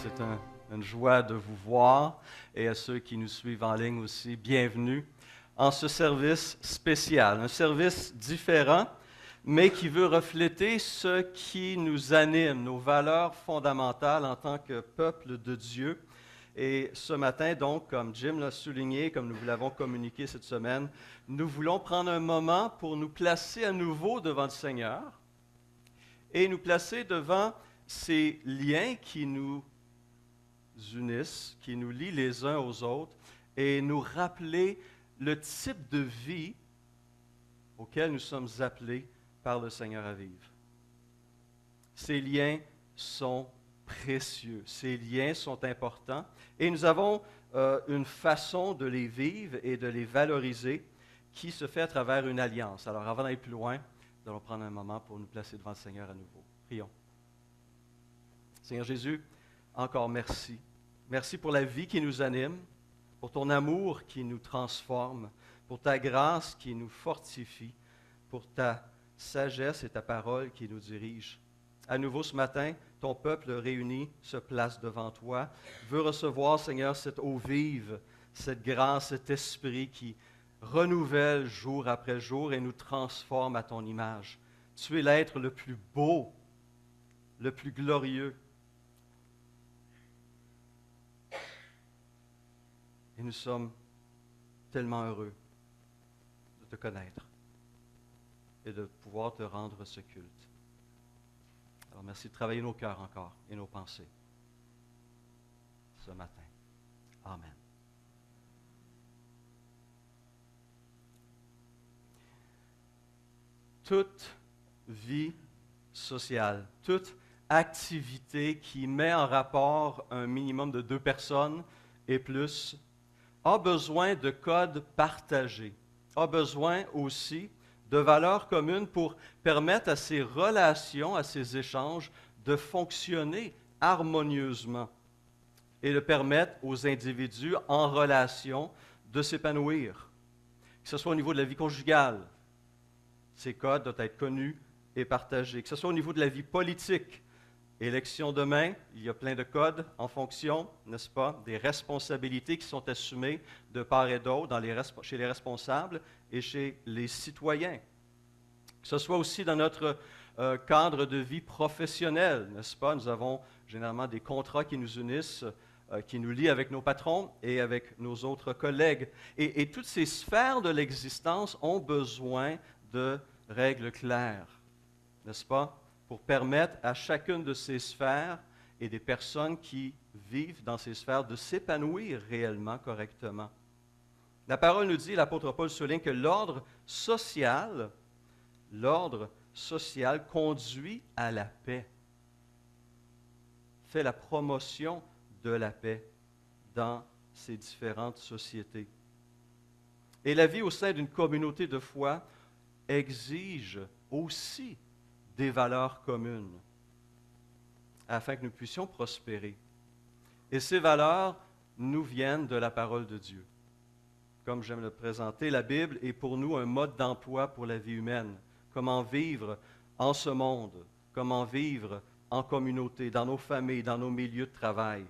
c'est une joie de vous voir et à ceux qui nous suivent en ligne aussi, bienvenue en ce service spécial, un service différent, mais qui veut refléter ce qui nous anime, nos valeurs fondamentales en tant que peuple de Dieu. Et ce matin, donc, comme Jim l'a souligné, comme nous vous l'avons communiqué cette semaine, nous voulons prendre un moment pour nous placer à nouveau devant le Seigneur et nous placer devant ces liens qui nous unissent, qui nous lient les uns aux autres, et nous rappeler le type de vie auquel nous sommes appelés par le Seigneur à vivre. Ces liens sont précieux, ces liens sont importants, et nous avons une façon de les vivre et de les valoriser qui se fait à travers une alliance. Alors avant d'aller plus loin, nous allons prendre un moment pour nous placer devant le Seigneur à nouveau. Prions. Seigneur Jésus, encore merci. Merci pour la vie qui nous anime, pour ton amour qui nous transforme, pour ta grâce qui nous fortifie, pour ta sagesse et ta parole qui nous dirigent. À nouveau ce matin, ton peuple réuni se place devant toi, veut recevoir, Seigneur, cette eau vive, cette grâce, cet esprit qui renouvelle jour après jour et nous transforme à ton image. Tu es l'être le plus beau, le plus glorieux. Et nous sommes tellement heureux de te connaître et de pouvoir te rendre ce culte. Alors merci de travailler nos cœurs encore et nos pensées ce matin. Amen. Toute vie sociale, toute activité qui met en rapport un minimum de 2 personnes et plus a besoin de codes partagés, a besoin aussi de valeurs communes pour permettre à ces relations, à ces échanges de fonctionner harmonieusement et de permettre aux individus en relation de s'épanouir. Que ce soit au niveau de la vie conjugale, ces codes doivent être connus et partagés. Que ce soit au niveau de la vie politique, élection demain, il y a plein de codes en fonction, n'est-ce pas, des responsabilités qui sont assumées de part et d'autre chez les responsables et chez les citoyens. Que ce soit aussi dans notre cadre de vie professionnelle, n'est-ce pas, nous avons généralement des contrats qui nous unissent, qui nous lient avec nos patrons et avec nos autres collègues. Et toutes ces sphères de l'existence ont besoin de règles claires, n'est-ce pas, pour permettre à chacune de ces sphères et des personnes qui vivent dans ces sphères de s'épanouir réellement, correctement. La parole nous dit, l'apôtre Paul souligne que l'ordre social conduit à la paix, fait la promotion de la paix dans ces différentes sociétés. Et la vie au sein d'une communauté de foi exige aussi des valeurs communes afin que nous puissions prospérer. Et ces valeurs nous viennent de la parole de Dieu. Comme j'aime le présenter, la Bible est pour nous un mode d'emploi pour la vie humaine. Comment vivre en ce monde, comment vivre en communauté, dans nos familles, dans nos milieux de travail.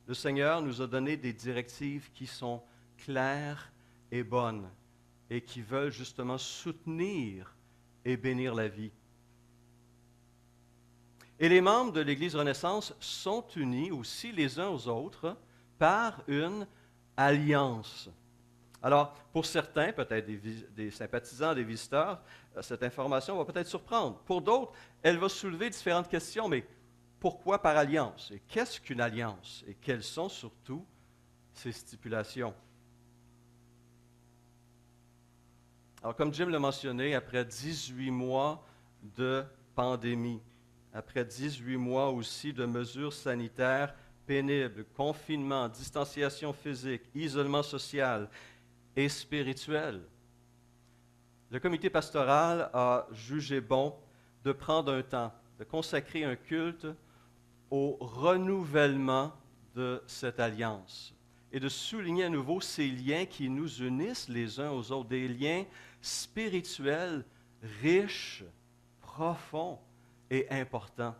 Le Seigneur nous a donné des directives qui sont claires et bonnes et qui veulent justement soutenir et bénir la vie. Et les membres de l'Église Renaissance sont unis aussi les uns aux autres par une alliance. Alors, pour certains, peut-être des sympathisants, des visiteurs, cette information va peut-être surprendre. Pour d'autres, elle va soulever différentes questions, mais pourquoi par alliance? Et qu'est-ce qu'une alliance? Et quelles sont surtout ses stipulations? Alors, comme Jim l'a mentionné, après 18 mois de pandémie, après 18 mois aussi de mesures sanitaires pénibles, confinement, distanciation physique, isolement social et spirituel, le comité pastoral a jugé bon de prendre un temps, de consacrer un culte au renouvellement de cette alliance et de souligner à nouveau ces liens qui nous unissent les uns aux autres, des liens spirituels riches, profonds et importants.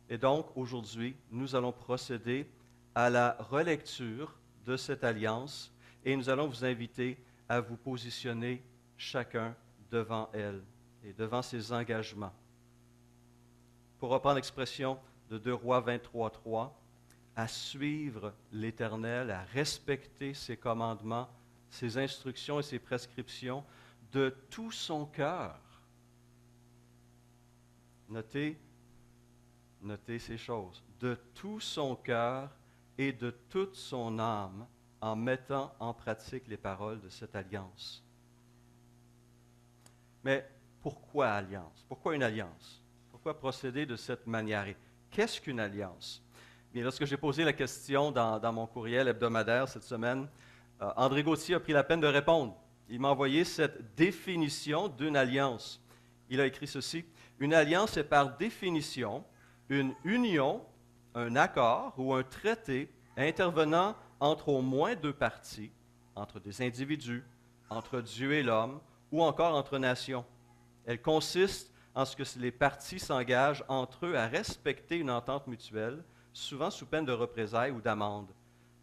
Et donc, aujourd'hui, nous allons procéder à la relecture de cette alliance et nous allons vous inviter à vous positionner chacun devant elle et devant ses engagements. Pour reprendre l'expression de 2 Rois 23:3, à suivre l'Éternel, à respecter ses commandements, ses instructions et ses prescriptions de tout son cœur. Notez ces choses. De tout son cœur et de toute son âme, en mettant en pratique les paroles de cette alliance. Mais pourquoi alliance? Pourquoi une alliance? Pourquoi procéder de cette manière? Et qu'est-ce qu'une alliance? Bien, lorsque j'ai posé la question dans mon courriel hebdomadaire cette semaine, André Gauthier a pris la peine de répondre. Il m'a envoyé cette définition d'une alliance. Il a écrit ceci: une alliance est par définition une union, un accord ou un traité intervenant entre au moins deux parties, entre des individus, entre Dieu et l'homme, ou encore entre nations. Elle consiste en ce que les parties s'engagent entre eux à respecter une entente mutuelle, souvent sous peine de représailles ou d'amende.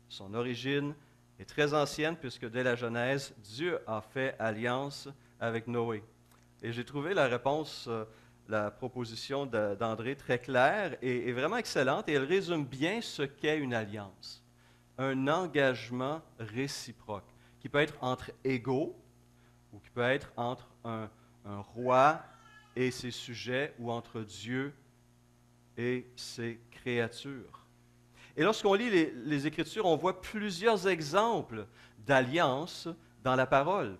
Son origine est très ancienne puisque dès la Genèse, Dieu a fait alliance avec Noé. Et j'ai trouvé la réponse, la proposition d'André très claire et vraiment excellente, et elle résume bien ce qu'est une alliance. Un engagement réciproque, qui peut être entre égaux, ou qui peut être entre un roi et ses sujets, ou entre Dieu et ses créatures. Et lorsqu'on lit les Écritures, on voit plusieurs exemples d'alliances dans la parole.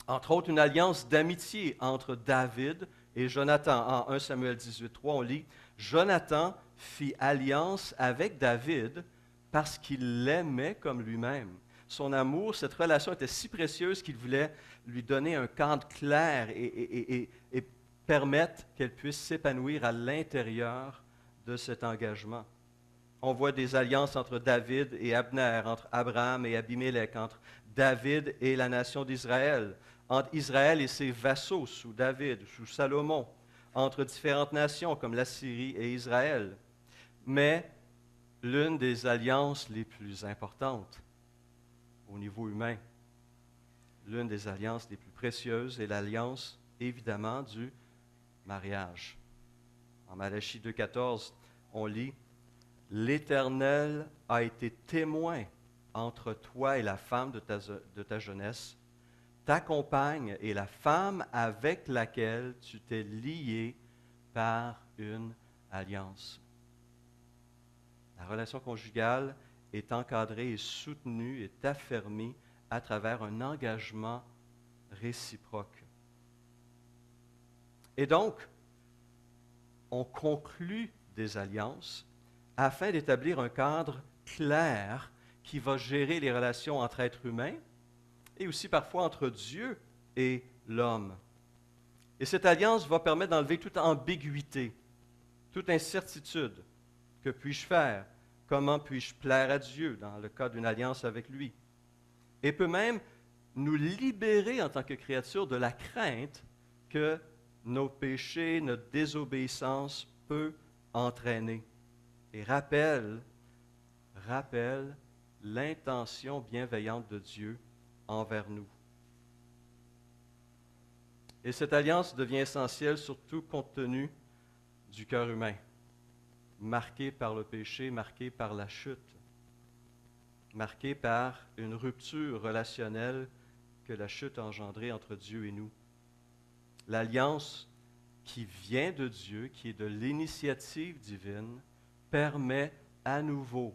Entre autres, une alliance d'amitié entre David et Jonathan. En 1 Samuel 18:3, on lit « Jonathan fit alliance avec David parce qu'il l'aimait comme lui-même. Son amour, cette relation était si précieuse qu'il voulait lui donner un cadre clair et permettre qu'elle puisse s'épanouir à l'intérieur de cet engagement. » On voit des alliances entre David et Abner, entre Abraham et Abimelech, entre David et la nation d'Israël, entre Israël et ses vassaux sous David, sous Salomon, entre différentes nations comme la Syrie et Israël. Mais l'une des alliances les plus importantes au niveau humain, l'une des alliances les plus précieuses est l'alliance, évidemment, du mariage. En Malachie 2:14, on lit « L'Éternel a été témoin entre toi et la femme de ta jeunesse, ta compagne et la femme avec laquelle tu t'es lié par une alliance. » La relation conjugale est encadrée et soutenue, est affermie à travers un engagement réciproque. Et donc, on conclut des alliances afin d'établir un cadre clair qui va gérer les relations entre êtres humains et aussi parfois entre Dieu et l'homme. Et cette alliance va permettre d'enlever toute ambiguïté, toute incertitude. Que puis-je faire? Comment puis-je plaire à Dieu dans le cas d'une alliance avec lui? Et peut même nous libérer en tant que créatures de la crainte que nos péchés, notre désobéissance peut entraîner. Et rappelle l'intention bienveillante de Dieu envers nous. Et cette alliance devient essentielle surtout compte tenu du cœur humain, marqué par le péché, marqué par la chute, marqué par une rupture relationnelle que la chute a engendrée entre Dieu et nous. L'alliance qui vient de Dieu, qui est de l'initiative divine, permet à nouveau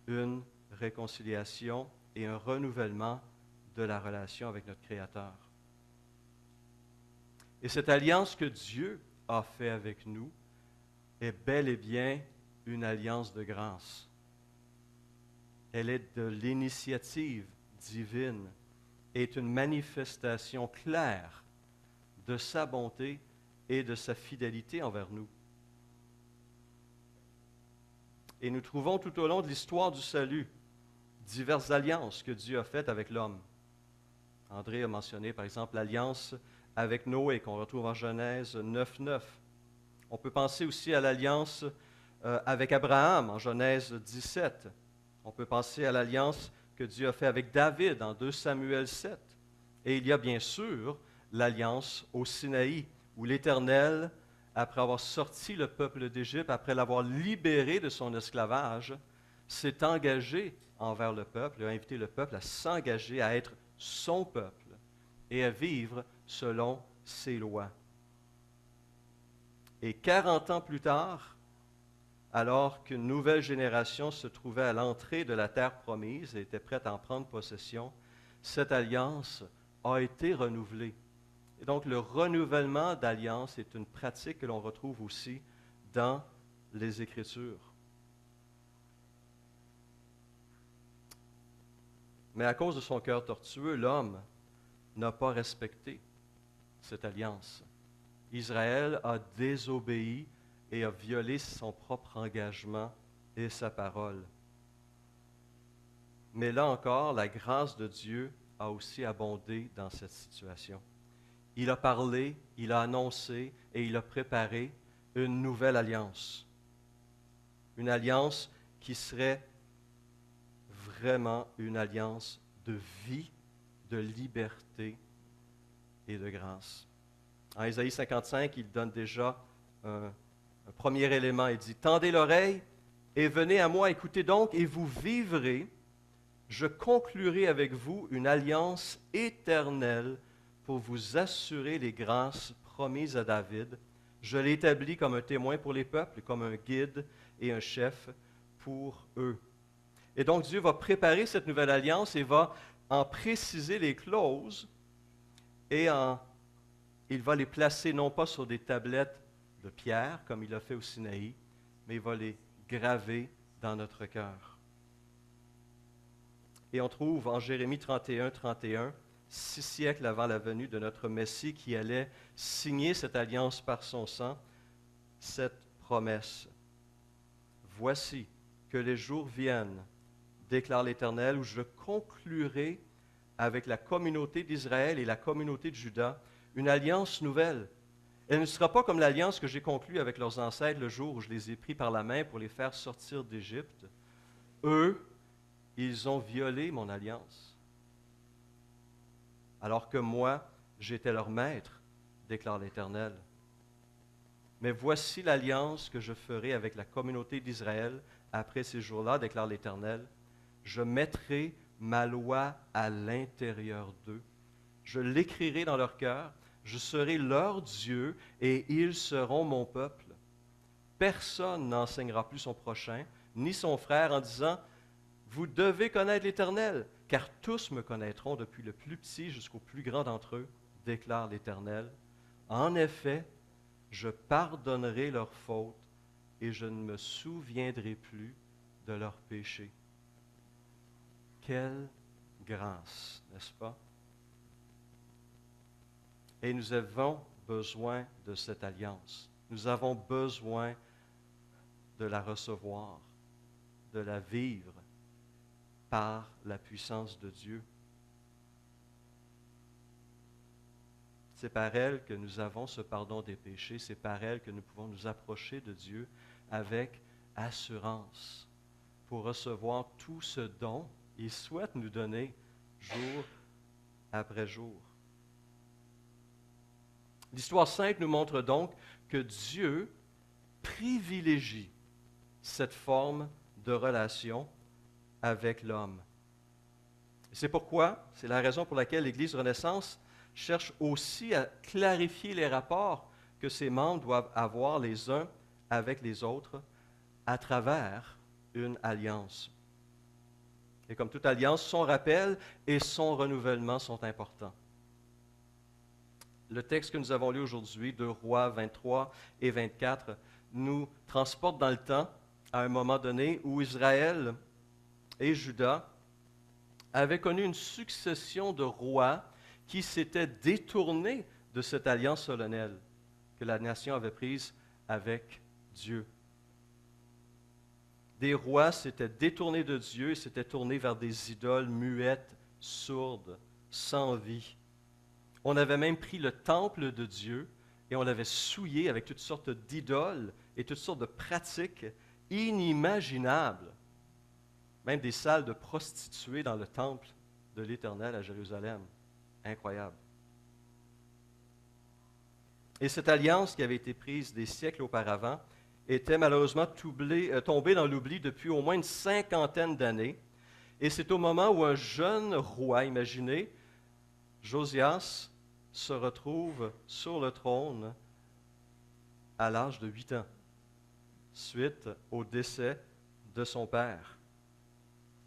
une réconciliation et un renouvellement de la relation avec notre Créateur. Et cette alliance que Dieu a faite avec nous est bel et bien une alliance de grâce. Elle est de l'initiative divine et est une manifestation claire de sa bonté et de sa fidélité envers nous. Et nous trouvons tout au long de l'histoire du salut diverses alliances que Dieu a faites avec l'homme. André a mentionné par exemple l'alliance avec Noé qu'on retrouve en Genèse 9:9. On peut penser aussi à l'alliance avec Abraham en Genèse 17. On peut penser à l'alliance que Dieu a faite avec David dans 2 Samuel 7. Et il y a bien sûr l'alliance au Sinaï, où l'Éternel, après avoir sorti le peuple d'Égypte, après l'avoir libéré de son esclavage, s'est engagé envers le peuple, a invité le peuple à s'engager à être son peuple et à vivre selon ses lois. Et 40 ans plus tard, alors qu'une nouvelle génération se trouvait à l'entrée de la terre promise et était prête à en prendre possession, cette alliance a été renouvelée. Et donc le renouvellement d'alliance est une pratique que l'on retrouve aussi dans les Écritures. Mais à cause de son cœur tortueux, l'homme n'a pas respecté cette alliance. Israël a désobéi et a violé son propre engagement et sa parole. Mais là encore, la grâce de Dieu a aussi abondé dans cette situation. Il a parlé, il a annoncé et il a préparé une nouvelle alliance. Une alliance qui serait vraiment une alliance de vie, de liberté et de grâce. En Ésaïe 55, il donne déjà un premier élément. Il dit, « Tendez l'oreille et venez à moi, écoutez donc, et vous vivrez. Je conclurai avec vous une alliance éternelle pour vous assurer les grâces promises à David. Je l'ai établi comme un témoin pour les peuples, comme un guide et un chef pour eux. » Et donc Dieu va préparer cette nouvelle alliance et va en préciser les clauses et il va les placer non pas sur des tablettes de pierre, comme il a fait au Sinaï, mais il va les graver dans notre cœur. Et on trouve en Jérémie 31, 31, 6 siècles avant la venue de notre Messie qui allait signer cette alliance par son sang, cette promesse. « Voici que les jours viennent, déclare l'Éternel, où je conclurai avec la communauté d'Israël et la communauté de Juda une alliance nouvelle. Elle ne sera pas comme l'alliance que j'ai conclue avec leurs ancêtres le jour où je les ai pris par la main pour les faire sortir d'Égypte. Eux, ils ont violé mon alliance, alors que moi, j'étais leur maître, déclare l'Éternel. Mais voici l'alliance que je ferai avec la communauté d'Israël après ces jours-là, déclare l'Éternel. Je mettrai ma loi à l'intérieur d'eux. Je l'écrirai dans leur cœur. Je serai leur Dieu et ils seront mon peuple. Personne n'enseignera plus son prochain, ni son frère en disant « Vous devez connaître l'Éternel, car tous me connaîtront depuis le plus petit jusqu'au plus grand d'entre eux, déclare l'Éternel. En effet, je pardonnerai leurs fautes et je ne me souviendrai plus de leurs péchés. » Quelle grâce, n'est-ce pas? Et nous avons besoin de cette alliance. Nous avons besoin de la recevoir, de la vivre par la puissance de Dieu. C'est par elle que nous avons ce pardon des péchés, c'est par elle que nous pouvons nous approcher de Dieu avec assurance pour recevoir tout ce dont il souhaite nous donner jour après jour. L'histoire sainte nous montre donc que Dieu privilégie cette forme de relation avec l'homme. C'est pourquoi, c'est la raison pour laquelle l'Église Renaissance cherche aussi à clarifier les rapports que ses membres doivent avoir les uns avec les autres à travers une alliance. Et comme toute alliance, son rappel et son renouvellement sont importants. Le texte que nous avons lu aujourd'hui, 2 Rois 23 et 24, nous transporte dans le temps à un moment donné où Israël et Juda avaient connu une succession de rois qui s'étaient détournés de cette alliance solennelle que la nation avait prise avec Dieu. Des rois s'étaient détournés de Dieu et s'étaient tournés vers des idoles muettes, sourdes, sans vie. On avait même pris le temple de Dieu et on l'avait souillé avec toutes sortes d'idoles et toutes sortes de pratiques inimaginables, même des salles de prostituées dans le temple de l'Éternel à Jérusalem. Incroyable. Et cette alliance qui avait été prise des siècles auparavant était malheureusement tombée dans l'oubli depuis au moins une cinquantaine d'années. Et c'est au moment où un jeune roi, imaginez, Josias, se retrouve sur le trône à l'âge de 8 ans, suite au décès de son père.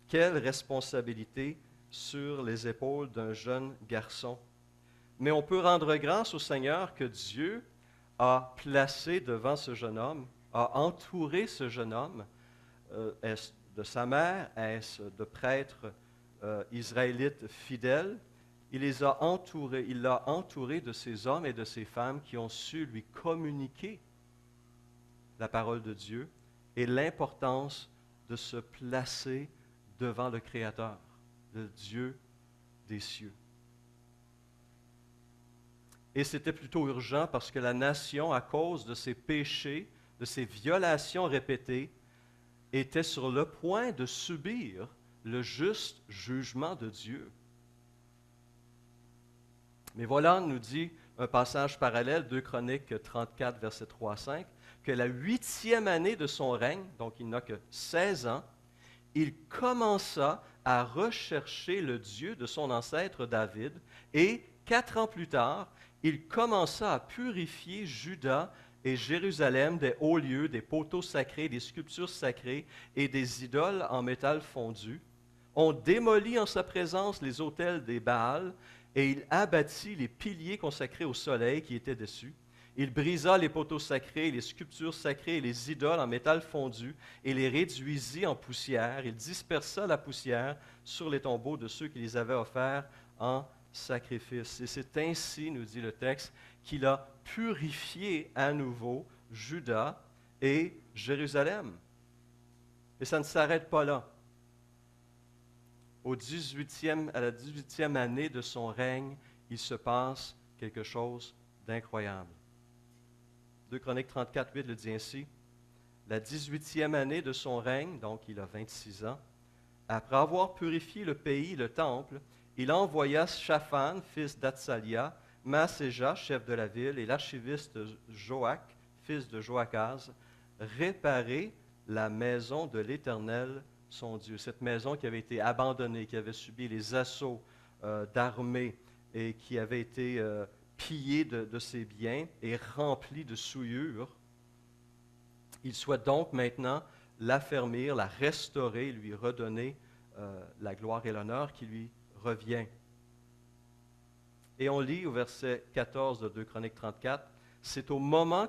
Quelle responsabilité sur les épaules d'un jeune garçon. Mais on peut rendre grâce au Seigneur que Dieu a placé devant ce jeune homme, a entouré ce jeune homme, est-ce de sa mère, est-ce de prêtres israélites fidèles. Il l'a entouré de ces hommes et de ces femmes qui ont su lui communiquer la parole de Dieu et l'importance de se placer devant le Créateur, le Dieu des cieux. Et c'était plutôt urgent parce que la nation, à cause de ses péchés, de ses violations répétées, était sur le point de subir le juste jugement de Dieu. Mais voilà, nous dit un passage parallèle, 2 Chroniques 34, verset 3 à 5, que la 8e année de son règne, donc il n'a que 16 ans, il commença à rechercher le Dieu de son ancêtre David, et 4 ans plus tard, il commença à purifier Juda et Jérusalem des hauts lieux, des poteaux sacrés, des sculptures sacrées et des idoles en métal fondu. On démolit en sa présence les autels des Baals, et il abattit les piliers consacrés au soleil qui étaient dessus. Il brisa les poteaux sacrés, les sculptures sacrées et les idoles en métal fondu, et les réduisit en poussière. Il dispersa la poussière sur les tombeaux de ceux qui les avaient offerts en sacrifice. Et c'est ainsi, nous dit le texte, qu'il a purifié à nouveau Juda et Jérusalem. Et ça ne s'arrête pas là. À la 18e année de son règne, il se passe quelque chose d'incroyable. 2 Chroniques 34, 8 le dit ainsi. La 18e année de son règne, donc il a 26 ans, après avoir purifié le pays, le temple, il envoya Shaphan, fils d'Atsalia, Maaséja, chef de la ville, et l'archiviste Joach, fils de Joachaz, réparer la maison de l'Éternel, son Dieu. Cette maison qui avait été abandonnée, qui avait subi les assauts d'armées et qui avait été pillée de ses biens et remplie de souillures. Il souhaite donc maintenant l'affermir, la restaurer, lui redonner la gloire et l'honneur qui lui revient. Et on lit au verset 14 de 2 Chroniques 34, c'est au moment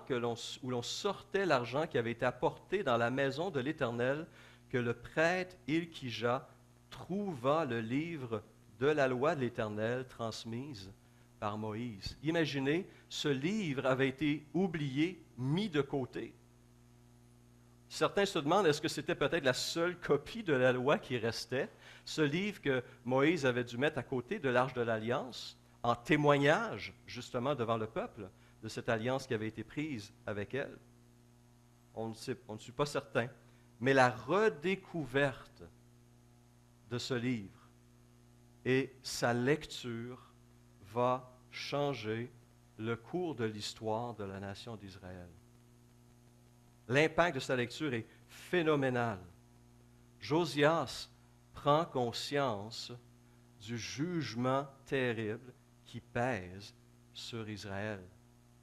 où l'on sortait l'argent qui avait été apporté dans la maison de l'Éternel que le prêtre Ilkija trouva le livre de la loi de l'Éternel transmise par Moïse. Imaginez, ce livre avait été oublié, mis de côté. Certains se demandent, est-ce que c'était peut-être la seule copie de la loi qui restait, ce livre que Moïse avait dû mettre à côté de l'Arche de l'Alliance, en témoignage, justement, devant le peuple, de cette alliance qui avait été prise avec elle? On ne suis pas certain. Mais la redécouverte de ce livre et sa lecture va changer le cours de l'histoire de la nation d'Israël. L'impact de sa lecture est phénoménal. Josias prend conscience du jugement terrible qui pèse sur Israël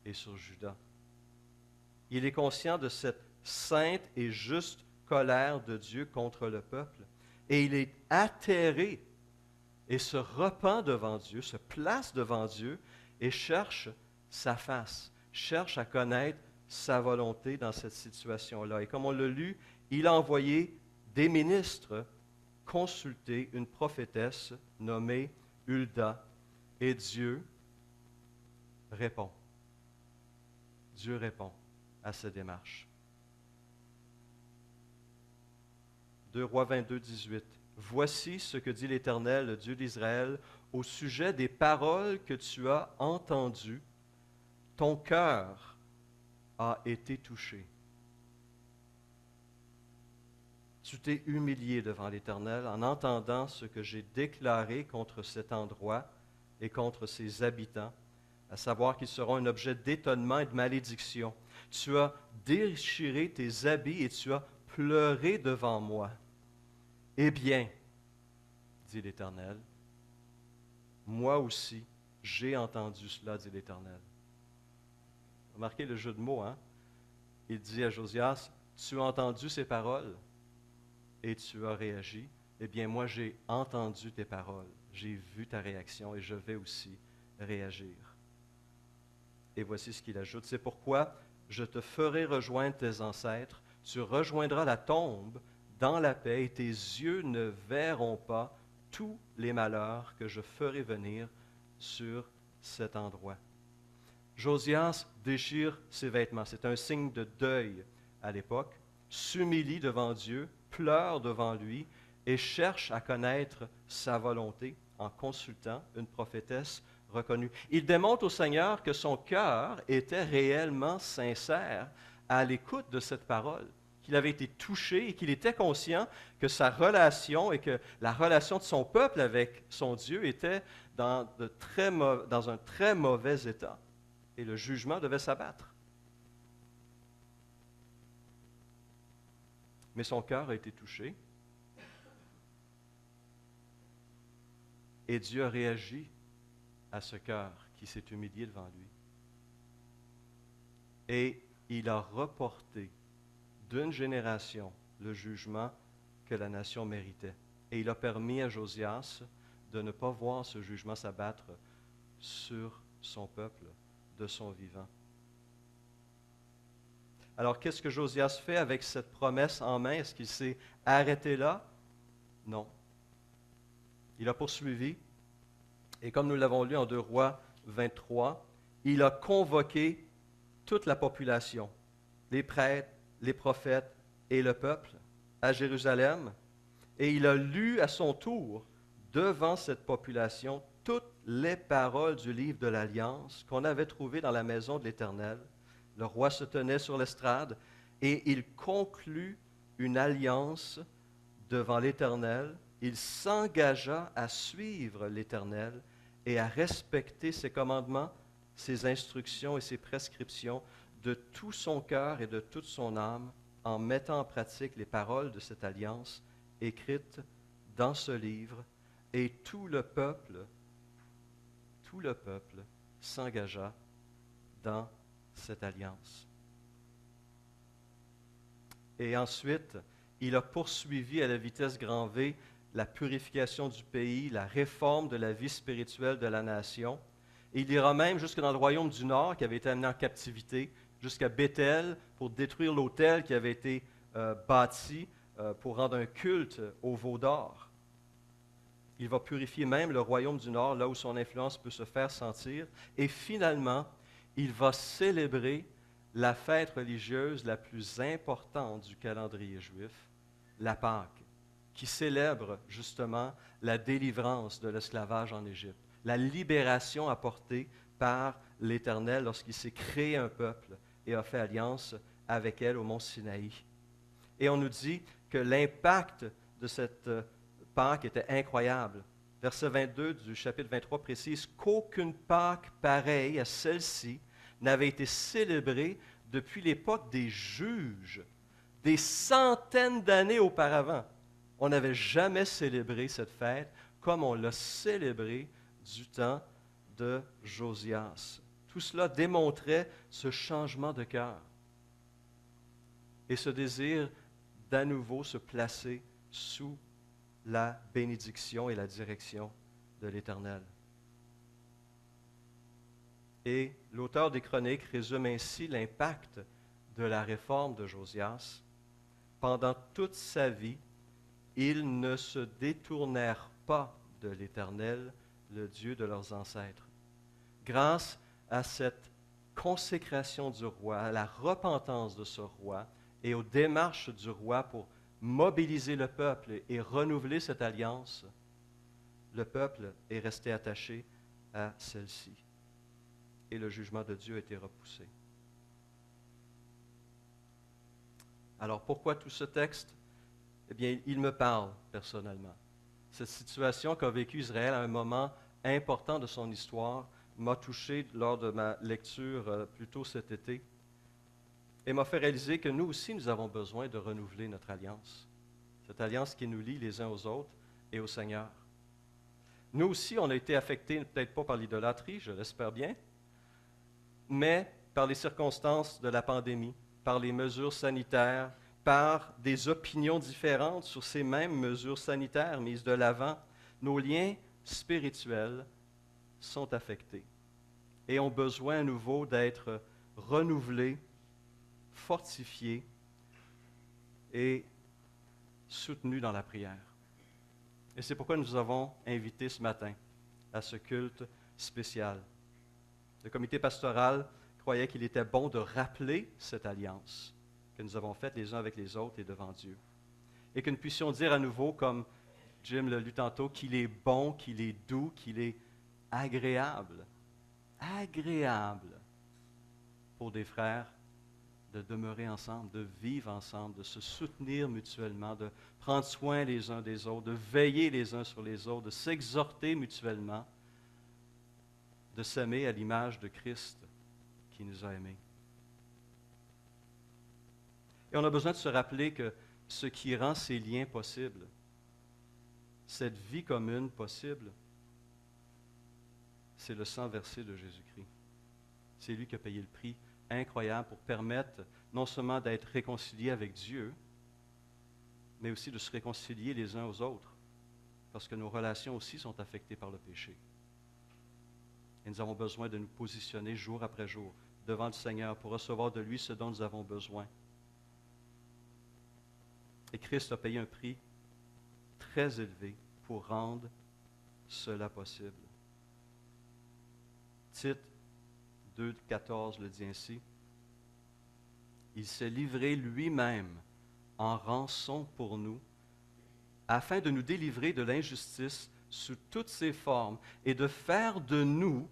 et sur Juda. Il est conscient de cette sainte et juste colère de Dieu contre le peuple, et il est atterré et se repent devant Dieu, se place devant Dieu et cherche sa face, cherche à connaître sa volonté dans cette situation-là. Et comme on l'a lu, il a envoyé des ministres consulter une prophétesse nommée Hulda, et Dieu répond. Dieu répond à cette démarche. 2 Rois 22, 18. Voici ce que dit l'Éternel, le Dieu d'Israël, au sujet des paroles que tu as entendues. ton cœur a été touché. Tu t'es humilié devant l'Éternel en entendant ce que j'ai déclaré contre cet endroit et contre ses habitants, à savoir qu'ils seront un objet d'étonnement et de malédiction. Tu as déchiré tes habits et tu as pleuré devant moi. Eh bien, dit l'Éternel, moi aussi, j'ai entendu cela, dit l'Éternel. Remarquez le jeu de mots, hein? Il dit à Josias, tu as entendu ces paroles et tu as réagi. Eh bien, moi, j'ai entendu tes paroles, j'ai vu ta réaction et je vais aussi réagir. Et voici ce qu'il ajoute, c'est pourquoi je te ferai rejoindre tes ancêtres, tu rejoindras la tombe dans la paix et tes yeux ne verront pas tous les malheurs que je ferai venir sur cet endroit. Josias déchire ses vêtements, c'est un signe de deuil à l'époque, s'humilie devant Dieu, pleure devant lui et cherche à connaître sa volonté en consultant une prophétesse reconnue. Il démontre au Seigneur que son cœur était réellement sincère à l'écoute de cette parole, qu'il avait été touché et qu'il était conscient que sa relation et que la relation de son peuple avec son Dieu était dans un très mauvais état. Et le jugement devait s'abattre. Mais son cœur a été touché. Et Dieu a réagi à ce cœur qui s'est humilié devant lui. Et il a reporté d'une génération le jugement que la nation méritait. Et il a permis à Josias de ne pas voir ce jugement s'abattre sur son peuple de son vivant. Alors, qu'est-ce que Josias fait avec cette promesse en main? Est-ce qu'il s'est arrêté là? Non. Il a poursuivi, et comme nous l'avons lu en 2 Rois 23, il a convoqué toute la population, les prêtres, les prophètes et le peuple à Jérusalem, et il a lu à son tour devant cette population toutes les paroles du livre de l'Alliance qu'on avait trouvées dans la maison de l'Éternel. Le roi se tenait sur l'estrade et il conclut une alliance devant l'Éternel. Il s'engagea à suivre l'Éternel et à respecter ses commandements, ses instructions et ses prescriptions de tout son cœur et de toute son âme en mettant en pratique les paroles de cette alliance écrites dans ce livre. Et tout le peuple s'engagea dans cette alliance. Et ensuite, il a poursuivi à la vitesse grand V la purification du pays, la réforme de la vie spirituelle de la nation. Et il ira même jusque dans le royaume du Nord qui avait été amené en captivité, jusqu'à Béthel pour détruire l'autel qui avait été bâti pour rendre un culte au veau d'or. Il va purifier même le royaume du Nord, là où son influence peut se faire sentir. Et finalement, il va célébrer la fête religieuse la plus importante du calendrier juif, la Pâque, qui célèbre justement la délivrance de l'esclavage en Égypte, la libération apportée par l'Éternel lorsqu'il s'est créé un peuple et a fait alliance avec elle au mont Sinaï. Et on nous dit que l'impact de cette Pâque était incroyable. Verset 22 du chapitre 23 précise qu'aucune Pâque pareille à celle-ci n'avait été célébrée depuis l'époque des juges, des centaines d'années auparavant. On n'avait jamais célébré cette fête comme on l'a célébrée du temps de Josias. Tout cela démontrait ce changement de cœur et ce désir d'à nouveau se placer sous la bénédiction et la direction de l'Éternel. Et l'auteur des Chroniques résume ainsi l'impact de la réforme de Josias. Pendant toute sa vie, ils ne se détournèrent pas de l'Éternel, le Dieu de leurs ancêtres. Grâce à cette consécration du roi, à la repentance de ce roi et aux démarches du roi pour mobiliser le peuple et renouveler cette alliance, le peuple est resté attaché à celle-ci. et le jugement de Dieu a été repoussé. Alors pourquoi tout ce texte? Eh bien, il me parle personnellement. Cette situation qu'a vécue Israël à un moment important de son histoire m'a touché lors de ma lecture plus tôt cet été et m'a fait réaliser que nous aussi, nous avons besoin de renouveler notre alliance. Cette alliance qui nous lie les uns aux autres et au Seigneur. Nous aussi, on a été affectés, peut-être pas par l'idolâtrie, je l'espère bien, mais par les circonstances de la pandémie, par les mesures sanitaires, par des opinions différentes sur ces mêmes mesures sanitaires mises de l'avant. Nos liens spirituels sont affectés et ont besoin à nouveau d'être renouvelés, fortifiés et soutenus dans la prière. Et c'est pourquoi nous vous avons invité ce matin à ce culte spécial. Le comité pastoral croyait qu'il était bon de rappeler cette alliance que nous avons faite les uns avec les autres et devant Dieu. Et que nous puissions dire à nouveau, comme Jim l'a lu tantôt, qu'il est bon, qu'il est doux, qu'il est agréable pour des frères de demeurer ensemble, de vivre ensemble, de se soutenir mutuellement, de prendre soin les uns des autres, de veiller les uns sur les autres, de s'exhorter mutuellement, de s'aimer à l'image de Christ qui nous a aimés. Et on a besoin de se rappeler que ce qui rend ces liens possibles, cette vie commune possible, c'est le sang versé de Jésus-Christ. C'est lui qui a payé le prix incroyable pour permettre non seulement d'être réconciliés avec Dieu, mais aussi de se réconcilier les uns aux autres, parce que nos relations aussi sont affectées par le péché. Et nous avons besoin de nous positionner jour après jour devant le Seigneur pour recevoir de lui ce dont nous avons besoin. Et Christ a payé un prix très élevé pour rendre cela possible. Tite 2,14 le dit ainsi. Il s'est livré lui-même en rançon pour nous, afin de nous délivrer de l'injustice sous toutes ses formes et de faire de nous,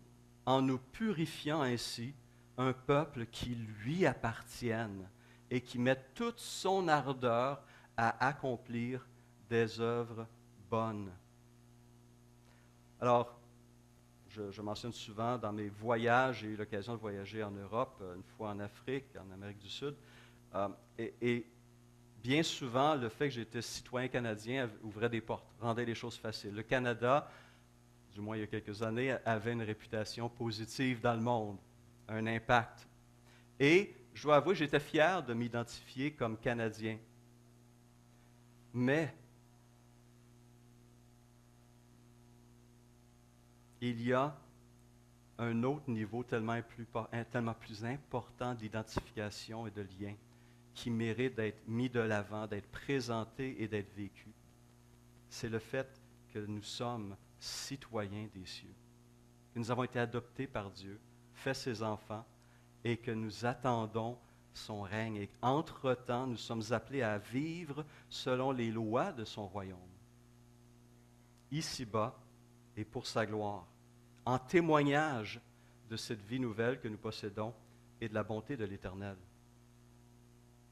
en nous purifiant ainsi, un peuple qui lui appartienne et qui mette toute son ardeur à accomplir des œuvres bonnes. Alors, je mentionne souvent dans mes voyages, j'ai eu l'occasion de voyager en Europe, une fois en Afrique, en Amérique du Sud, et bien souvent, le fait que j'étais citoyen canadien ouvrait des portes, rendait les choses faciles. Le Canada, du moins il y a quelques années, avait une réputation positive dans le monde, un impact. Et je dois avouer, j'étais fier de m'identifier comme Canadien. Mais il y a un autre niveau tellement plus important d'identification et de lien qui mérite d'être mis de l'avant, d'être présenté et d'être vécu. C'est le fait que nous sommes citoyens des cieux, que nous avons été adoptés par Dieu, faits ses enfants, et que nous attendons son règne. Et entre-temps, nous sommes appelés à vivre selon les lois de son royaume, ici-bas et pour sa gloire, en témoignage de cette vie nouvelle que nous possédons et de la bonté de l'Éternel.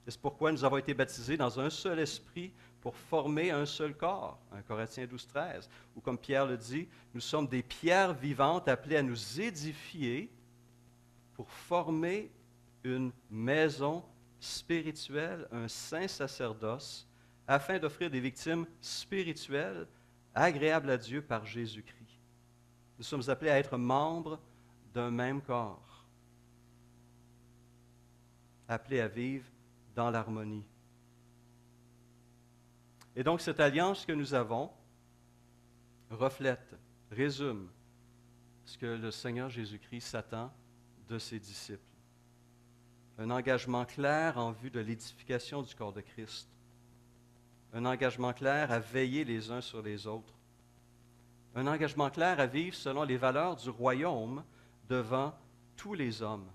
Et c'est pourquoi nous avons été baptisés dans un seul esprit pour former un seul corps, 1 Corinthiens 12, 13, où comme Pierre le dit, nous sommes des pierres vivantes appelées à nous édifier pour former une maison spirituelle, un saint sacerdoce, afin d'offrir des victimes spirituelles agréables à Dieu par Jésus-Christ. Nous sommes appelés à être membres d'un même corps, appelés à vivre dans l'harmonie. Et donc, cette alliance que nous avons reflète, résume ce que le Seigneur Jésus-Christ s'attend de ses disciples. Un engagement clair en vue de l'édification du corps de Christ. Un engagement clair à veiller les uns sur les autres. Un engagement clair à vivre selon les valeurs du royaume devant tous les hommes.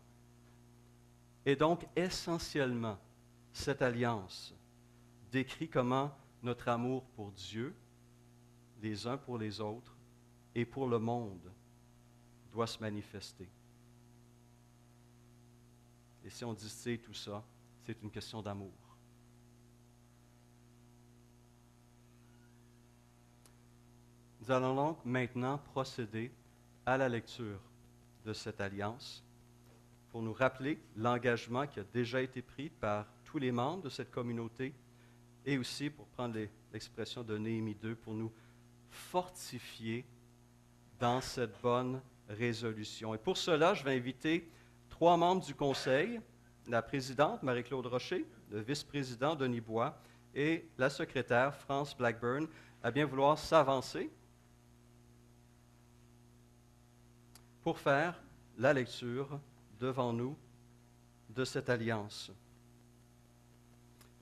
Et donc, essentiellement, cette alliance décrit comment notre amour pour Dieu, les uns pour les autres, et pour le monde, doit se manifester. Et si on distille tout ça, c'est une question d'amour. Nous allons donc maintenant procéder à la lecture de cette alliance pour nous rappeler l'engagement qui a déjà été pris par tous les membres de cette communauté et aussi, pour prendre l'expression de Néhémie 2, pour nous fortifier dans cette bonne résolution. Et pour cela, je vais inviter 3 membres du conseil, la présidente Marie-Claude Rocher, le vice-président Denis Bois et la secrétaire France Blackburn, à bien vouloir s'avancer pour faire la lecture devant nous de cette alliance.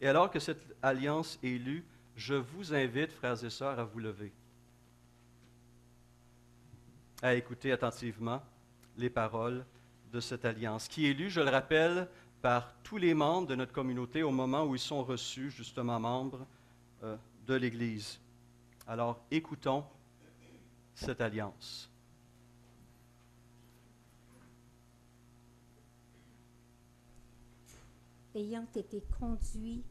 Et alors que cette alliance est lue, je vous invite, frères et sœurs, à vous lever, à écouter attentivement les paroles de cette alliance, qui est lue, je le rappelle, par tous les membres de notre communauté au moment où ils sont reçus, justement membres de l'Église. Alors, écoutons cette alliance. Ayant été conduit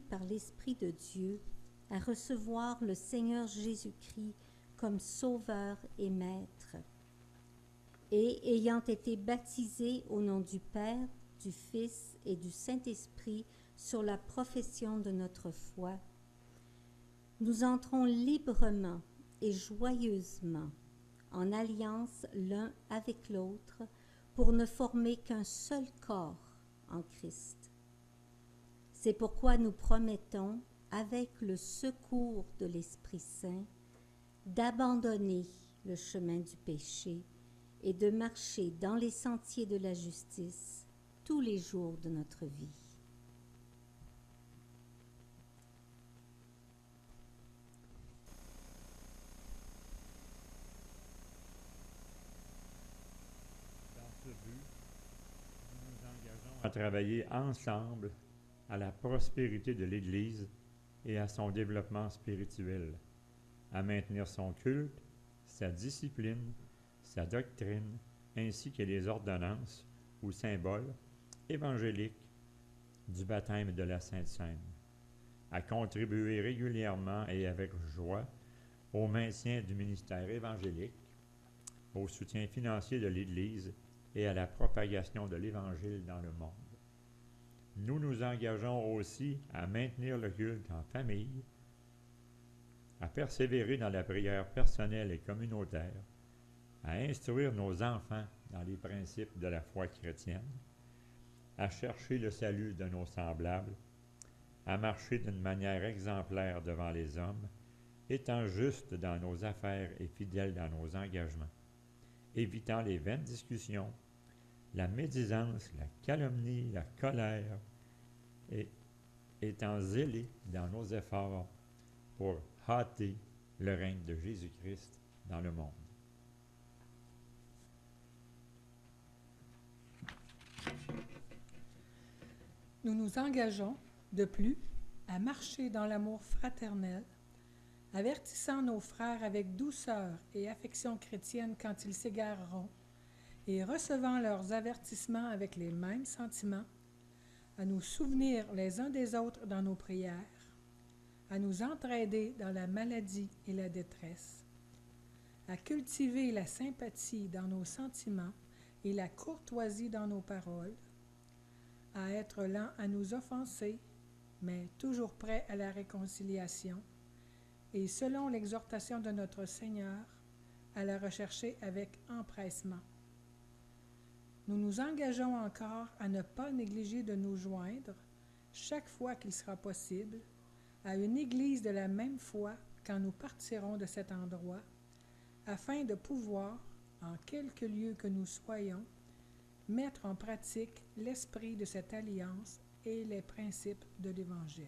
par l'Esprit de Dieu à recevoir le Seigneur Jésus-Christ comme Sauveur et Maître, et ayant été baptisé au nom du Père, du Fils et du Saint-Esprit sur la profession de notre foi, nous entrons librement et joyeusement en alliance l'un avec l'autre pour ne former qu'un seul corps en Christ. C'est pourquoi nous promettons, avec le secours de l'Esprit Saint, d'abandonner le chemin du péché et de marcher dans les sentiers de la justice tous les jours de notre vie. À travailler ensemble à la prospérité de l'Église et à son développement spirituel, à maintenir son culte, sa discipline, sa doctrine, ainsi que les ordonnances ou symboles évangéliques du baptême de la Sainte Seine, à contribuer régulièrement et avec joie au maintien du ministère évangélique, au soutien financier de l'Église et à la propagation de l'Évangile dans le monde. Nous nous engageons aussi à maintenir le culte en famille, à persévérer dans la prière personnelle et communautaire, à instruire nos enfants dans les principes de la foi chrétienne, à chercher le salut de nos semblables, à marcher d'une manière exemplaire devant les hommes, étant justes dans nos affaires et fidèles dans nos engagements, évitant les vaines discussions, la médisance, la calomnie, la colère, et étant zélés dans nos efforts pour hâter le règne de Jésus-Christ dans le monde. Nous nous engageons, de plus, à marcher dans l'amour fraternel, avertissant nos frères avec douceur et affection chrétienne quand ils s'égareront, et recevant leurs avertissements avec les mêmes sentiments, à nous souvenir les uns des autres dans nos prières, à nous entraider dans la maladie et la détresse, à cultiver la sympathie dans nos sentiments et la courtoisie dans nos paroles, à être lents à nous offenser, mais toujours prêts à la réconciliation, et selon l'exhortation de notre Seigneur, à la rechercher avec empressement. Nous nous engageons encore à ne pas négliger de nous joindre, chaque fois qu'il sera possible, à une Église de la même foi quand nous partirons de cet endroit, afin de pouvoir, en quelque lieu que nous soyons, mettre en pratique l'esprit de cette alliance et les principes de l'Évangile.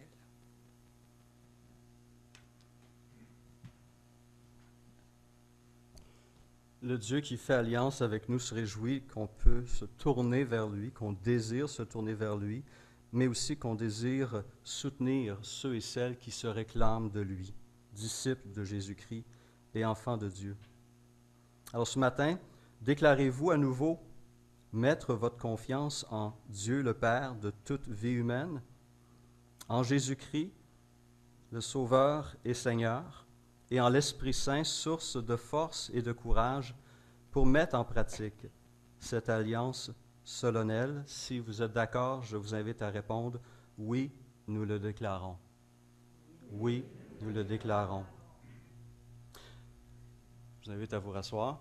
Le Dieu qui fait alliance avec nous se réjouit qu'on peut se tourner vers lui, qu'on désire se tourner vers lui, mais aussi qu'on désire soutenir ceux et celles qui se réclament de lui, disciples de Jésus-Christ et enfants de Dieu. Alors ce matin, déclarez-vous à nouveau mettre votre confiance en Dieu le Père de toute vie humaine, en Jésus-Christ, le Sauveur et Seigneur, et en l'Esprit Saint, source de force et de courage pour mettre en pratique cette alliance solennelle. Si vous êtes d'accord, je vous invite à répondre « Oui, nous le déclarons. » Oui, nous le déclarons. Je vous invite à vous rasseoir.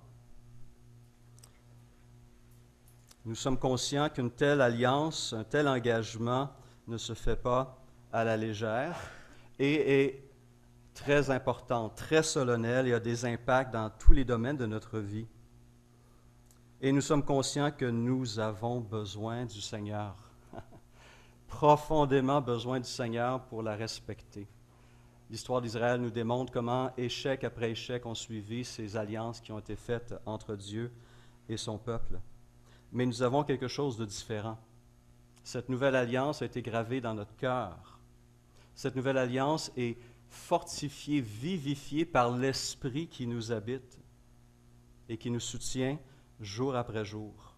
Nous sommes conscients qu'une telle alliance, un tel engagement ne se fait pas à la légère et est très important, très solennel et a des impacts dans tous les domaines de notre vie. Et nous sommes conscients que nous avons besoin du Seigneur, profondément besoin du Seigneur pour la respecter. L'histoire d'Israël nous démontre comment échec après échec ont suivi ces alliances qui ont été faites entre Dieu et son peuple. Mais nous avons quelque chose de différent. Cette nouvelle alliance a été gravée dans notre cœur. Cette nouvelle alliance est fortifiée, vivifiée par l'Esprit qui nous habite et qui nous soutient jour après jour.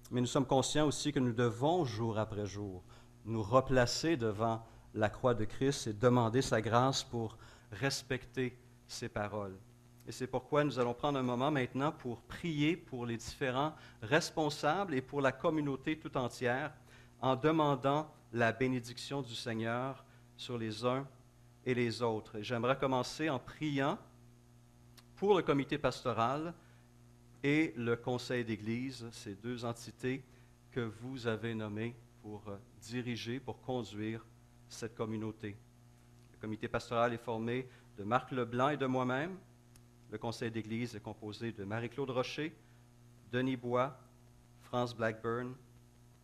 Mais nous sommes conscients aussi que nous devons, jour après jour, nous replacer devant la croix de Christ et demander sa grâce pour respecter ses paroles. Et c'est pourquoi nous allons prendre un moment maintenant pour prier pour les différents responsables et pour la communauté tout entière en demandant la bénédiction du Seigneur sur les uns et les autres. Et j'aimerais commencer en priant pour le comité pastoral et le conseil d'Église, ces deux entités que vous avez nommées pour diriger, pour conduire cette communauté. Le comité pastoral est formé de Marc Leblanc et de moi-même. Le conseil d'Église est composé de Marie-Claude Rocher, Denis Bois, France Blackburn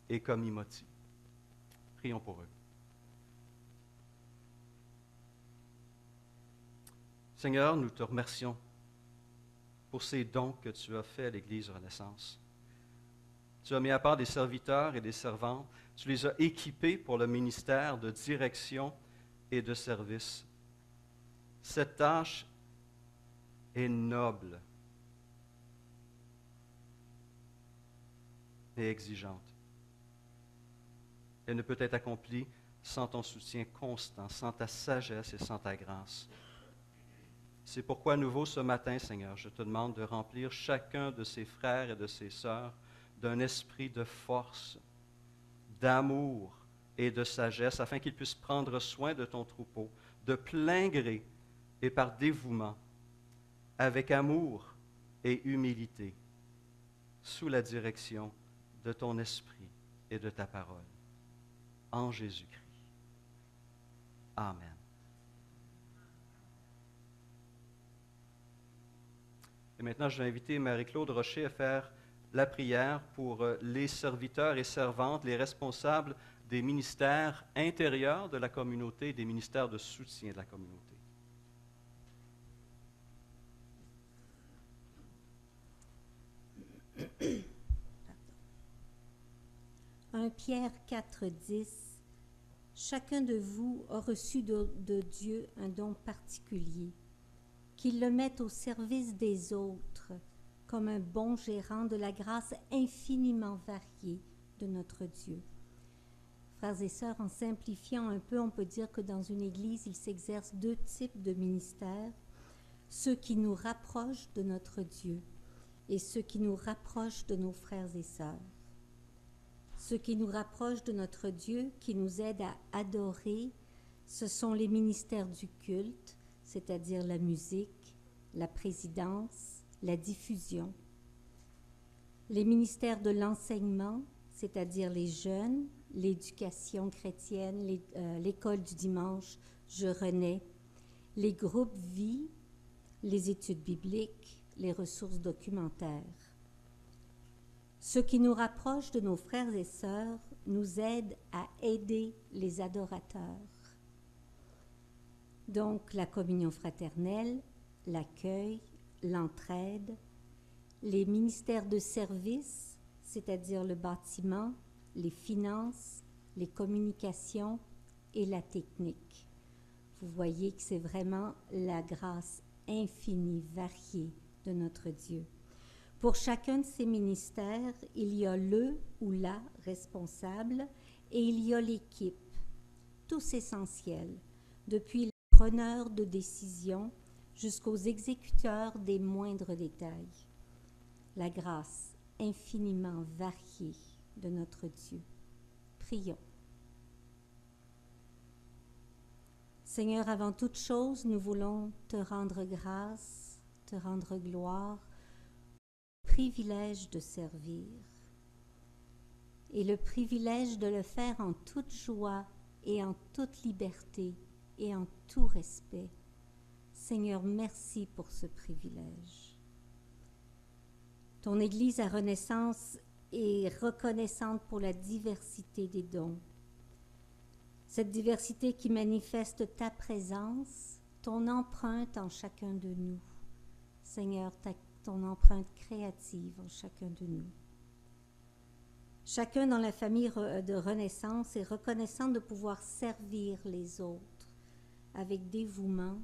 et Comi Motti. Prions pour eux. Seigneur, nous te remercions pour ces dons que tu as faits à l'Église Renaissance. Tu as mis à part des serviteurs et des servantes. Tu les as équipés pour le ministère de direction et de service. Cette tâche est noble et exigeante. Elle ne peut être accomplie sans ton soutien constant, sans ta sagesse et sans ta grâce. C'est pourquoi à nouveau ce matin, Seigneur, je te demande de remplir chacun de ses frères et de ses sœurs d'un esprit de force, d'amour et de sagesse, afin qu'ils puissent prendre soin de ton troupeau, de plein gré et par dévouement, avec amour et humilité, sous la direction de ton esprit et de ta parole. En Jésus-Christ. Amen. Et maintenant, je vais inviter Marie-Claude Rocher à faire la prière pour les serviteurs et servantes, les responsables des ministères intérieurs de la communauté et des ministères de soutien de la communauté. 1 Pierre 4,10 Chacun de vous a reçu de Dieu un don particulier, qu'il le mette au service des autres, comme un bon gérant de la grâce infiniment variée de notre Dieu. Frères et sœurs, en simplifiant un peu, on peut dire que dans une église, il s'exerce deux types de ministères, ceux qui nous rapprochent de notre Dieu et ceux qui nous rapprochent de nos frères et sœurs. Ceux qui nous rapprochent de notre Dieu, qui nous aident à adorer, ce sont les ministères du culte, c'est-à-dire la musique, la présidence, la diffusion. Les ministères de l'enseignement, c'est-à-dire les jeunes, l'éducation chrétienne, l'école du dimanche, Je renais, les groupes vie, les études bibliques, les ressources documentaires. Ce qui nous rapproche de nos frères et sœurs nous aide à aider les adorateurs. Donc, la communion fraternelle, l'accueil, l'entraide, les ministères de service, c'est-à-dire le bâtiment, les finances, les communications et la technique. Vous voyez que c'est vraiment la grâce infinie, variée de notre Dieu. Pour chacun de ces ministères, il y a le ou la responsable et il y a l'équipe, tous essentiels, depuis les preneurs de décision jusqu'aux exécuteurs des moindres détails. La grâce infiniment variée de notre Dieu. Prions. Seigneur, avant toute chose, nous voulons te rendre grâce, te rendre gloire, le privilège de servir et le privilège de le faire en toute joie et en toute liberté et en tout respect. Seigneur, merci pour ce privilège. Ton Église à Renaissance est reconnaissante pour la diversité des dons. Cette diversité qui manifeste ta présence, ton empreinte en chacun de nous. Seigneur, ton empreinte créative en chacun de nous. Chacun dans la famille de Renaissance est reconnaissant de pouvoir servir les autres avec dévouement,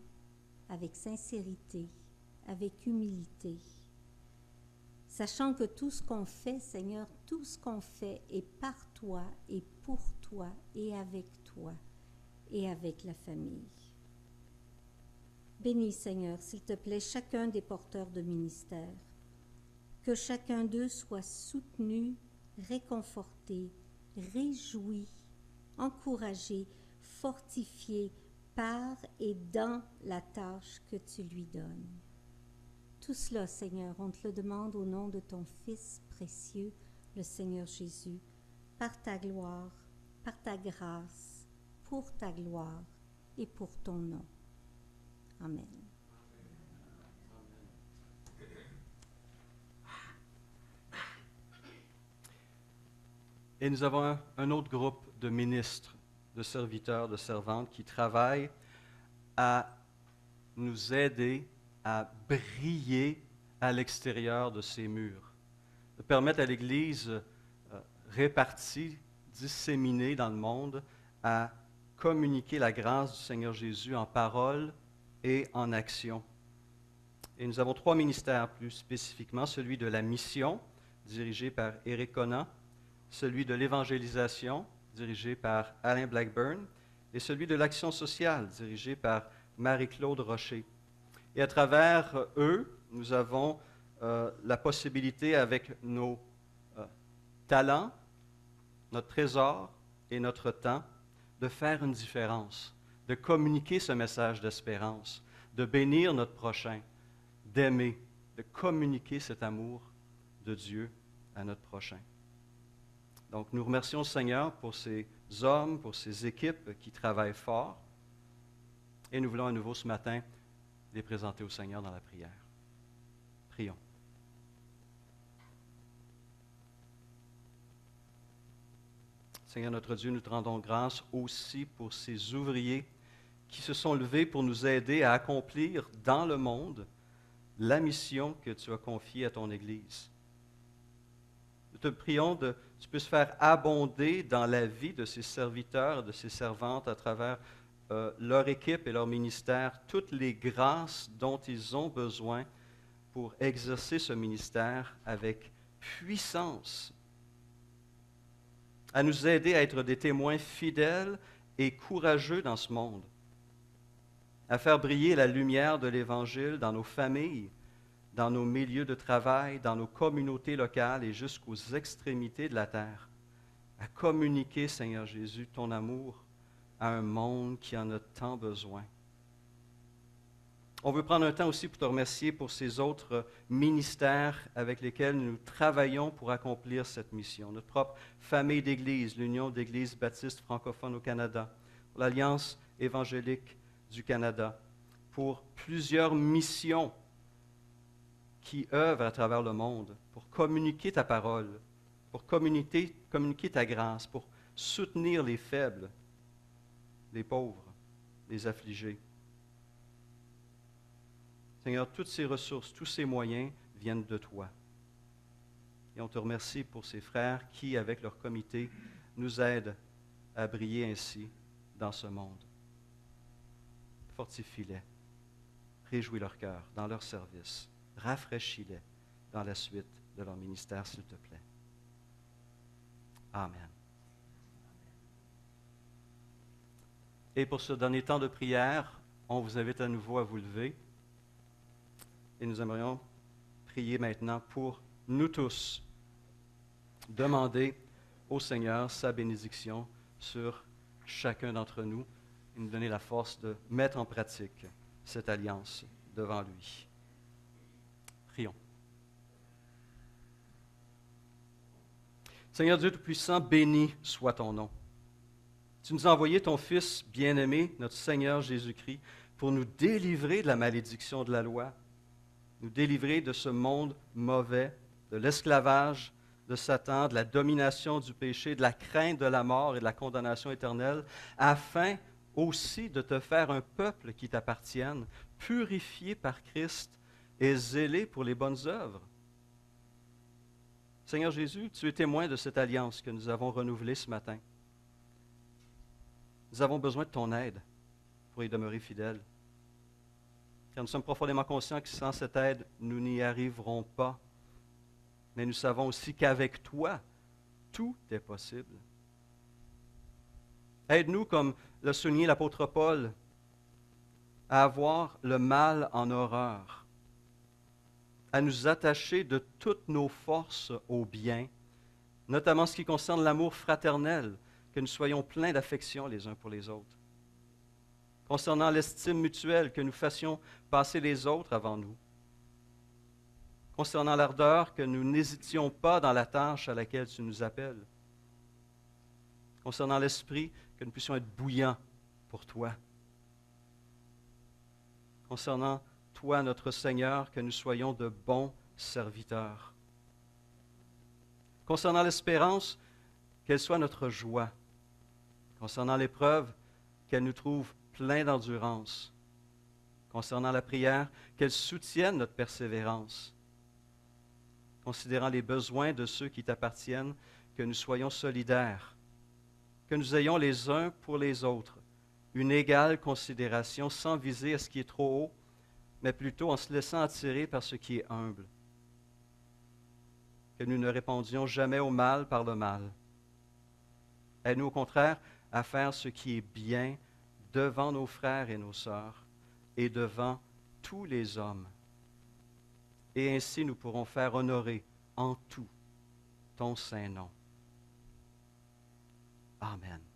avec sincérité, avec humilité. Sachant que tout ce qu'on fait, Seigneur, tout ce qu'on fait est par toi et pour toi et avec toi et avec la famille. Bénis, Seigneur, s'il te plaît, chacun des porteurs de ministère. Que chacun d'eux soit soutenu, réconforté, réjoui, encouragé, fortifié par et dans la tâche que tu lui donnes. Tout cela, Seigneur, on te le demande au nom de ton Fils précieux, le Seigneur Jésus, par ta gloire, par ta grâce, pour ta gloire et pour ton nom. Amen. Et nous avons un autre groupe de ministres, de serviteurs, de servantes qui travaillent à nous aider à briller à l'extérieur de ces murs, de permettre à l'Église répartie, disséminée dans le monde, à communiquer la grâce du Seigneur Jésus en parole et en action. Et nous avons 3 ministères plus spécifiquement, celui de la mission, dirigé par Éric Conant, celui de l'évangélisation, dirigé par Alain Blackburn, et celui de l'action sociale, dirigé par Marie-Claude Rocher. Et à travers eux, nous avons la possibilité, avec nos talents, notre trésor et notre temps, de faire une différence, de communiquer ce message d'espérance, de bénir notre prochain, d'aimer, de communiquer cet amour de Dieu à notre prochain. Donc, nous remercions le Seigneur pour ces hommes, pour ces équipes qui travaillent fort. Et nous voulons à nouveau ce matin les présenter au Seigneur dans la prière. Prions. Seigneur notre Dieu, nous te rendons grâce aussi pour ces ouvriers qui se sont levés pour nous aider à accomplir dans le monde la mission que tu as confiée à ton Église. Nous te prions que tu puisses faire abonder dans la vie de ces serviteurs, de ces servantes à travers leur équipe et leur ministère, toutes les grâces dont ils ont besoin pour exercer ce ministère avec puissance, à nous aider à être des témoins fidèles et courageux dans ce monde, à faire briller la lumière de l'Évangile dans nos familles, dans nos milieux de travail, dans nos communautés locales et jusqu'aux extrémités de la terre, à communiquer, Seigneur Jésus, ton amour à un monde qui en a tant besoin. On veut prendre un temps aussi pour te remercier pour ces autres ministères avec lesquels nous travaillons pour accomplir cette mission. Notre propre famille d'Église, l'Union d'Églises baptistes francophones au Canada, pour l'Alliance évangélique du Canada, pour plusieurs missions qui œuvrent à travers le monde pour communiquer ta parole, pour communiquer ta grâce, pour soutenir les faibles, les pauvres, les affligés. Seigneur, toutes ces ressources, tous ces moyens viennent de toi. Et on te remercie pour ces frères qui, avec leur comité, nous aident à briller ainsi dans ce monde. Fortifie-les, réjouis leur cœur dans leur service, rafraîchis-les dans la suite de leur ministère, s'il te plaît. Amen. Et pour ce dernier temps de prière, on vous invite à nouveau à vous lever. Et nous aimerions prier maintenant pour nous tous. Demander au Seigneur sa bénédiction sur chacun d'entre nous et nous donner la force de mettre en pratique cette alliance devant lui. Prions. Seigneur Dieu Tout-Puissant, béni soit ton nom. Tu nous as envoyé ton Fils bien-aimé, notre Seigneur Jésus-Christ, pour nous délivrer de la malédiction de la loi, nous délivrer de ce monde mauvais, de l'esclavage de Satan, de la domination du péché, de la crainte de la mort et de la condamnation éternelle, afin aussi de te faire un peuple qui t'appartienne, purifié par Christ et zélé pour les bonnes œuvres. Seigneur Jésus, tu es témoin de cette alliance que nous avons renouvelée ce matin. Nous avons besoin de ton aide pour y demeurer fidèles. Car nous sommes profondément conscients que sans cette aide, nous n'y arriverons pas. Mais nous savons aussi qu'avec toi, tout est possible. Aide-nous, comme l'a souligné l'apôtre Paul, à avoir le mal en horreur, à nous attacher de toutes nos forces au bien, notamment ce qui concerne l'amour fraternel, que nous soyons pleins d'affection les uns pour les autres. Concernant l'estime mutuelle, que nous fassions passer les autres avant nous. Concernant l'ardeur, que nous n'hésitions pas dans la tâche à laquelle tu nous appelles. Concernant l'esprit, que nous puissions être bouillants pour toi. Concernant toi, notre Seigneur, que nous soyons de bons serviteurs. Concernant l'espérance, qu'elle soit notre joie. Concernant l'épreuve, qu'elle nous trouve pleins d'endurance. Concernant la prière, qu'elle soutienne notre persévérance. Considérant les besoins de ceux qui t'appartiennent, que nous soyons solidaires, que nous ayons les uns pour les autres une égale considération sans viser à ce qui est trop haut, mais plutôt en se laissant attirer par ce qui est humble. Que nous ne répondions jamais au mal par le mal. Aide-nous au contraire à faire ce qui est bien devant nos frères et nos sœurs et devant tous les hommes. Et ainsi nous pourrons faire honorer en tout ton saint nom. Amen.